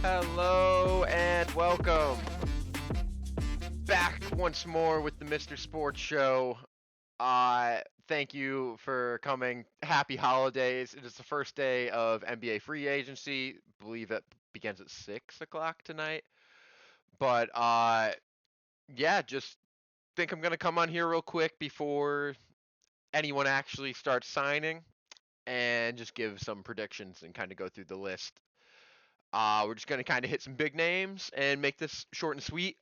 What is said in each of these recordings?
Hello and welcome back once more with the Mr. Sports Show. Thank you for coming. Happy holidays. It is the first day of NBA free agency. I believe it begins at 6 o'clock tonight. But yeah, just think I'm gonna come on here real quick before anyone actually starts signing and just give some predictions and kind of go through the list. We're just gonna kind of hit some big names and make this short and sweet.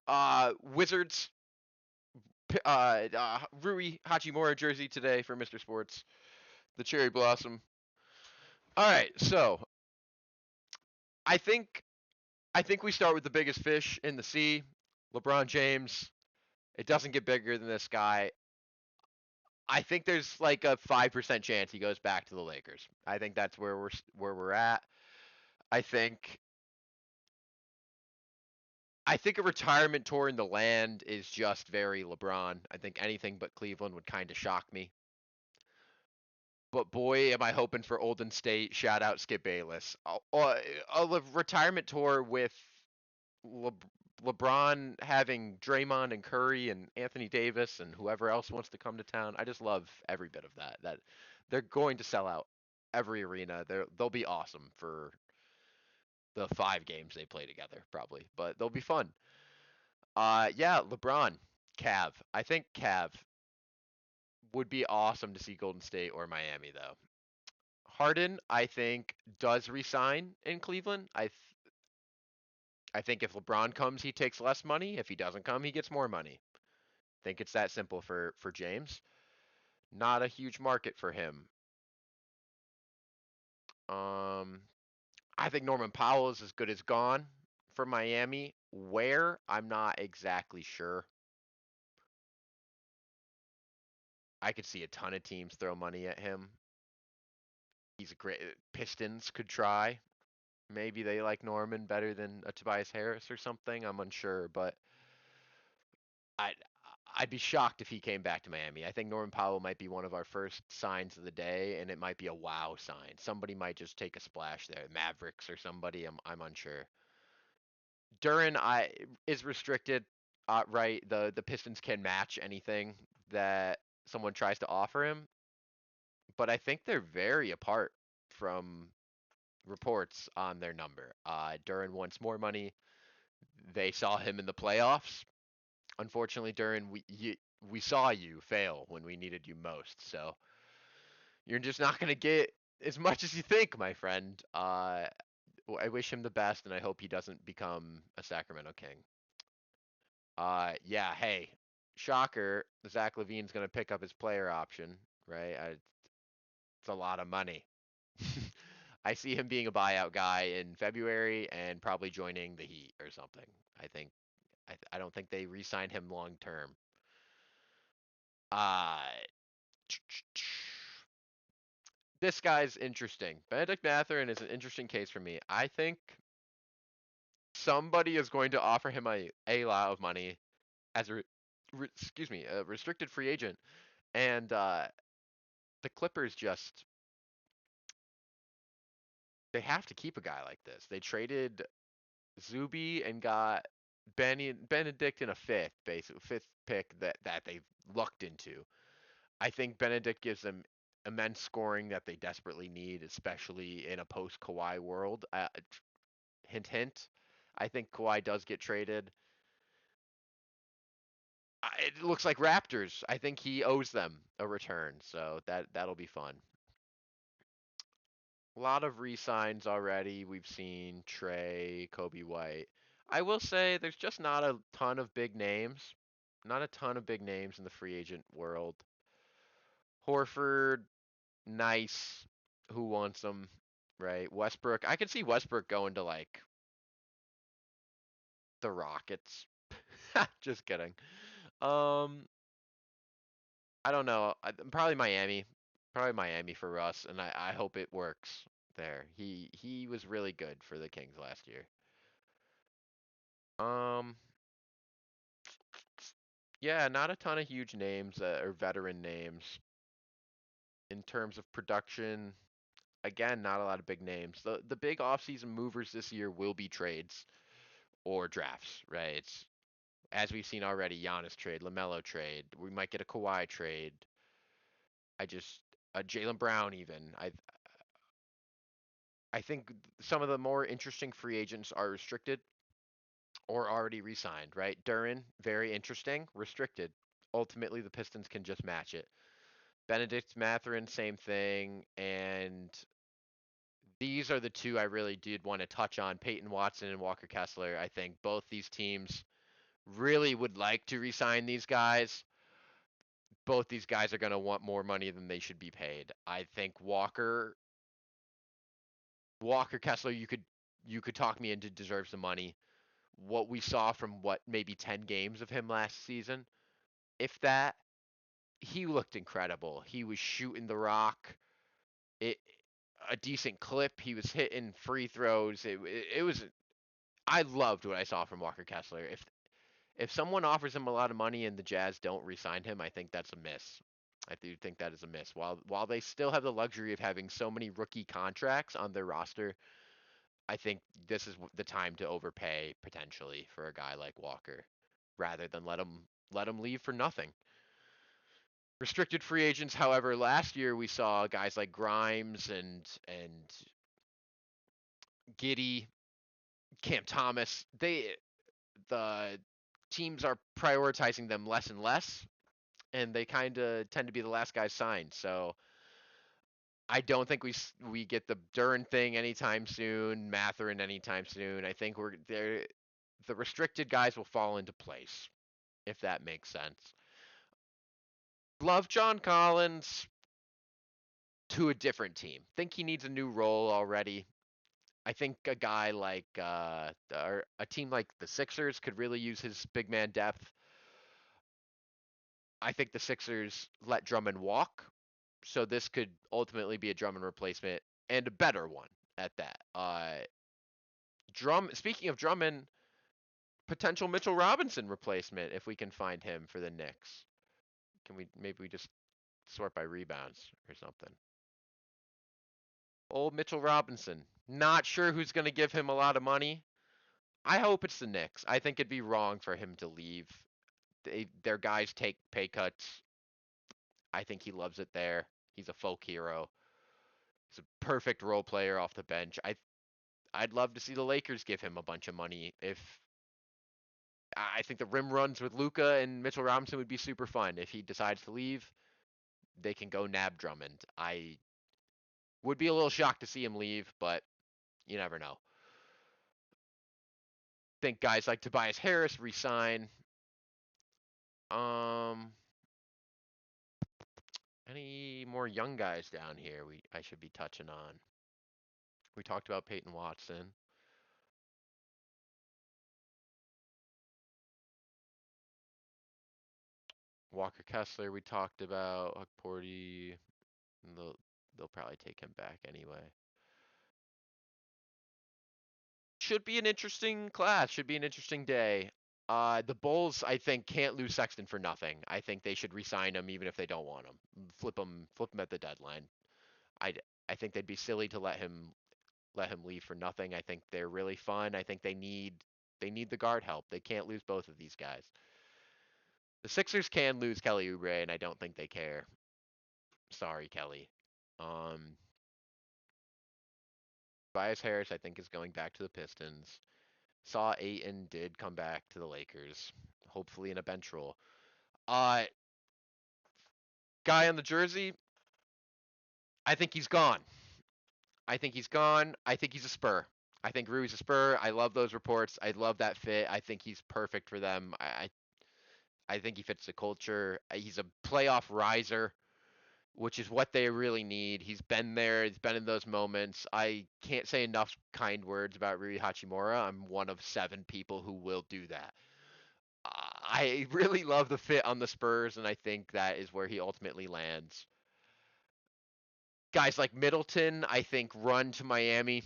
Wizards, Rui Hachimura jersey today for Mr. Sports, the cherry blossom. All right, so I think I think we start with the biggest fish in the sea, LeBron James. It doesn't get bigger than this guy. I think there's like a 5% chance he goes back to the Lakers. I think that's where we're at. I think I think a retirement tour in the land is just very LeBron. I think anything but Cleveland would kind of shock me. But boy, am I hoping for Olden State. Shout out Skip Bayless. A retirement tour with Le- LeBron having Draymond and Curry and Anthony Davis and whoever else wants to come to town. I just love every bit of that. That they're going to sell out every arena. They'll be awesome for the 5 games they play together, probably. But they'll be fun. Yeah, LeBron, Cav. I think Cav would be awesome to see Golden State or Miami though. Harden, I think, does resign in Cleveland. I think if LeBron comes, he takes less money. If he doesn't come, he gets more money. I think it's that simple for James. Not a huge market for him. Um, I think Norman Powell is as good as gone for Miami. Where? I'm not exactly sure. I could see a ton of teams throw money at him. He's a great Pistons could try. Maybe they like Norman better than a Tobias Harris or something. I'm unsure, but I I'd be shocked if he came back to Miami. I think Norman Powell might be one of our first signs of the day, and it might be a wow sign. Somebody might just take a splash there, Mavericks or somebody. I'm unsure. Duran I is restricted, right? The Pistons can match anything that someone tries to offer him, but I think they're very apart from reports on their number. Duran wants more money. They saw him in the playoffs. Unfortunately, Duran, we saw you fail when we needed you most. So you're just not gonna get as much as you think, my friend. I wish him the best, and I hope he doesn't become a Sacramento King. Yeah. Hey, shocker. Zach Levine's gonna pick up his player option, right? It's a lot of money. I see him being a buyout guy in February and probably joining the Heat or something. I think I don't think they re-sign him long term. Uh this guy's interesting. Benedict Mathurin is an interesting case for me. I think somebody is going to offer him a lot of money as a restricted free agent, and the Clippers just they have to keep a guy like this. They traded Zuby and got Benedict in a fifth pick that they lucked into. I think Benedict gives them immense scoring that they desperately need, especially in a post Kawhi world. Hint, hint. I think Kawhi does get traded. It looks like Raptors. I think he owes them a return, so that'll be fun. A lot of re-signs already. We've seen Trey, Kobe White. I will say there's just not a ton of big names. Not a ton of big names in the free agent world. Horford, nice. Who wants him? Right. Westbrook. I could see Westbrook going to like the Rockets. Just kidding. Um, I don't know. Probably Miami. Probably Miami for Russ, and I hope it works there. He was really good for the Kings last year. Um, yeah, not a ton of huge names or veteran names. In terms of production, again, not a lot of big names. The big offseason movers this year will be trades or drafts, right? It's as we've seen already, Giannis trade, LaMelo trade. We might get a Kawhi trade. I just Jalen Brown even. I think some of the more interesting free agents are restricted or already re-signed, right? Duran, very interesting, restricted. Ultimately, the Pistons can just match it. Benedict Mathurin, same thing, and these are the two I really did want to touch on: Peyton Watson and Walker Kessler. I think both these teams really would like to re-sign these guys. Both these guys are going to want more money than they should be paid. I think Walker Kessler, you could talk me into deserves the money. What we saw from maybe 10 games of him last season, if that, he looked incredible. He was shooting the rock. It a decent clip. He was hitting free throws. It was I loved what I saw from Walker Kessler. If someone offers him a lot of money and the Jazz don't re-sign him, I think that's a miss. I do think that is a miss. While they still have the luxury of having so many rookie contracts on their roster, I think this is the time to overpay potentially for a guy like Walker, rather than let him leave for nothing. Restricted free agents, however, last year we saw guys like Grimes and Giddy, Cam Thomas. The teams are prioritizing them less and less, and they kind of tend to be the last guys signed. So I don't think we get the Duran thing anytime soon, Mathurin anytime soon. I think we're there. The restricted guys will fall into place, if that makes sense. Love John Collins to a different team. Think he needs a new role already. I think a guy like or a team like the Sixers could really use his big man depth. I think the Sixers let Drummond walk, so this could ultimately be a Drummond replacement and a better one at that. Speaking of Drummond, potential Mitchell Robinson replacement if we can find him for the Knicks. Can we maybe we just sort by rebounds or something? Old Mitchell Robinson. Not sure who's going to give him a lot of money. I hope it's the Knicks. I think it'd be wrong for him to leave. Their guys take pay cuts. I think he loves it there. He's a folk hero. He's a perfect role player off the bench. I'd love to see the Lakers give him a bunch of money. If I think the rim runs with Luca and Mitchell Robinson would be super fun. If he decides to leave, they can go nab Drummond. I would be a little shocked to see him leave, but you never know. Think guys like Tobias Harris resign. Um, any more young guys down here I should be touching on? We talked about Peyton Watson. Walker Kessler we talked about. Huck Porty. They'll, they'll probably take him back anyway. Should be an interesting class. Should be an interesting day. The Bulls, I think, can't lose Sexton for nothing. I think they should re-sign him even if they don't want him. Flip him at the deadline. I I think they'd be silly to let him leave for nothing. I think they're really fun. I think they need the guard help. They can't lose both of these guys. The Sixers can lose Kelly Oubre, and I don't think they care. Sorry, Kelly. Um, Tobias Harris, I think, is going back to the Pistons. Saw Ayton did come back to the Lakers, hopefully in a bench role. Uh, Guy on the jersey, I think he's gone. I think he's gone. I think he's a Spur. I think Rui's a Spur. I love those reports. I love that fit. I think he's perfect for them. I think he fits the culture. He's a playoff riser, which is what they really need. He's been there. He's been in those moments. I can't say enough kind words about Rui Hachimura. I'm one of 7 people who will do that. I really love the fit on the Spurs, and I think that is where he ultimately lands. Guys like Middleton, I think, run to Miami.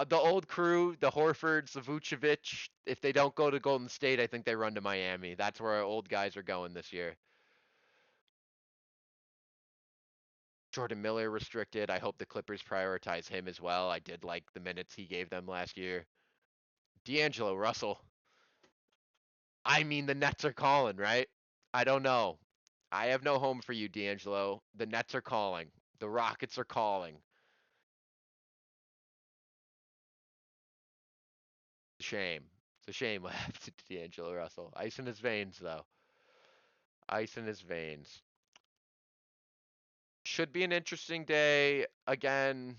The old crew, the Horfords, the Vucevic, if they don't go to Golden State, I think they run to Miami. That's where our old guys are going this year. Jordan Miller restricted. I hope the Clippers prioritize him as well. I did like the minutes he gave them last year. D'Angelo Russell. I mean, the Nets are calling, right? I don't know. I have no home for you, D'Angelo. The Nets are calling. The Rockets are calling. Shame. It's a shame what happened to D'Angelo Russell. Ice in his veins, though. Ice in his veins. Should be an interesting day. Again,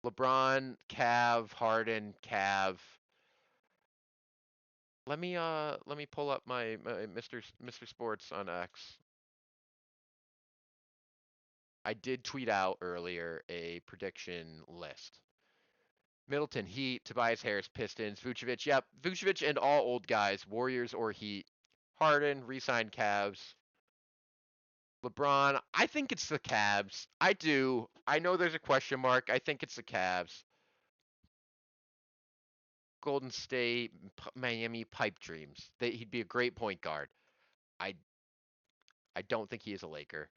LeBron, Cav, Harden, Cav. Let me pull up my Mr. Sports on X. I did tweet out earlier a prediction list. Middleton, Heat, Tobias Harris, Pistons, Vucevic. Yep, Vucevic and all old guys, Warriors or Heat. Harden, re-signed Cavs. LeBron, I think it's the Cavs. I do. I know there's a question mark. I think it's the Cavs. Golden State, Miami, pipe dreams. He'd be a great point guard. I I don't think he is a Laker.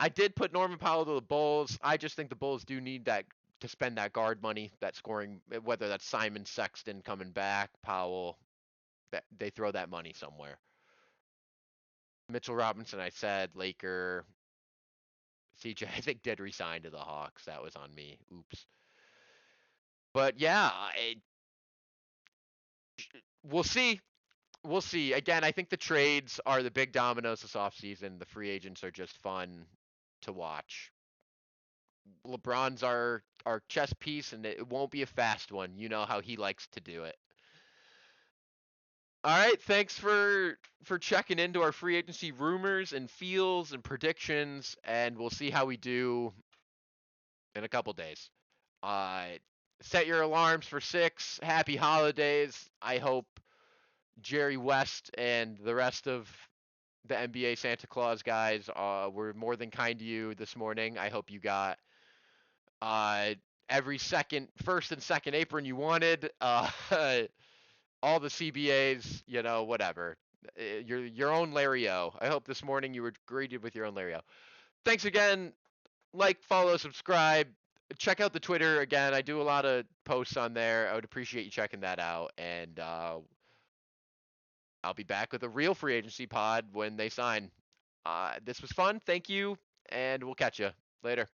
I did put Norman Powell to the Bulls. I just think the Bulls do need that to spend that guard money, that scoring, whether that's Simon Sexton coming back, Powell, that they throw that money somewhere. Mitchell Robinson, I said, Laker. CJ, I think did resign to the Hawks. That was on me. Oops. But yeah, we'll see. We'll see. Again, I think the trades are the big dominoes this offseason. The free agents are just fun to watch. LeBron's our chess piece, and it won't be a fast one. You know how he likes to do it. All right, thanks for checking into our free agency rumors and feels and predictions, and we'll see how we do in a couple days. Uh, Set your alarms for 6. Happy holidays. I hope Jerry West and the rest of the NBA Santa Claus guys were more than kind to you this morning. I hope you got uh, every first and second apron you wanted. All the CBAs, whatever. Your own Larry O. I hope this morning you were greeted with your own Larry O. Thanks again. Like, follow, subscribe. Check out the Twitter again. I do a lot of posts on there. I would appreciate you checking that out. And I'll be back with a real free agency pod when they sign. This was fun. Thank you. And we'll catch you later.